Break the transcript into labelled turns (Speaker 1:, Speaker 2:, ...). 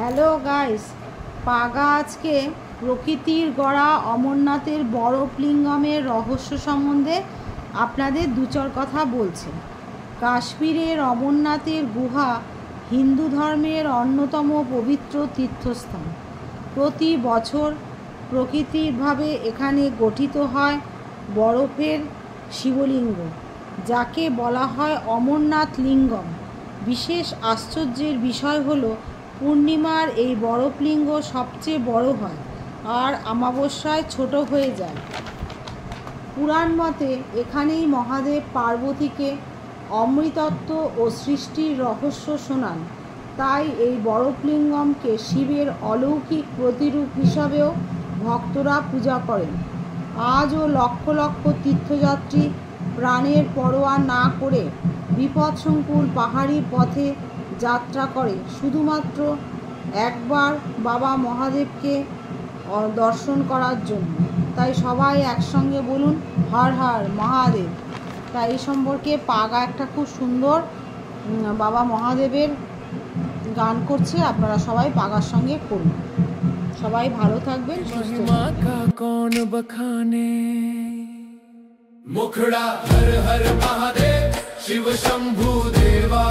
Speaker 1: Hello guys, পাগা আজকে প্রকৃতির গড়া অমরনাথের বরফ লিঙ্গমের রহস্য সম্বন্ধে আপনাদের দুচর কথা বলছে। কাশ্মীরের অমরনাথের গুহা হিন্দু ধর্মের অন্যতম পবিত্র তীর্থস্থান। প্রতি বছর প্রকৃতিরভাবে এখানে গঠিত হয় বরফের শিবলিঙ্গ, যাকে বলা হয় অমরনাথ লিঙ্গম। বিশেষ আশ্চর্যের বিষয় হলো পূর্ণিমার এই বরফলিঙ্গ সবচেয়ে বড় হয় আর অমাবস্যায় ছোট হয়ে যায়। পুরাণ মতে এখানেই মহাদেব পার্বতীকে অমৃতত্ব ও সৃষ্টির রহস্য শোনান। তাই এই বরফলিঙ্গমকে শিবের অলৌকিক প্রতিরূপ হিসাবেও ভক্তরা পূজা করেন। আজও লক্ষ লক্ষ তীর্থযাত্রী প্রাণের পরোয়া না করে বিপদসংকুল পাহাড়ি পথে যাত্রা করে শুধুমাত্র একবার বাবা মহাদেবকে দর্শন করার জন্য। তাই সবাই একসঙ্গে বলুন হর হর মহাদেব। তাই এই সম্পর্কে পাগা একটা খুব সুন্দর বাবা মহাদেবের গান করছে, আপনারা সবাই পাগার সঙ্গে করুন। সবাই ভালো থাকবেন, সুস্থ থাকবেন।
Speaker 2: मुखड़ा हर हर महादेव शिव शंभु देवा।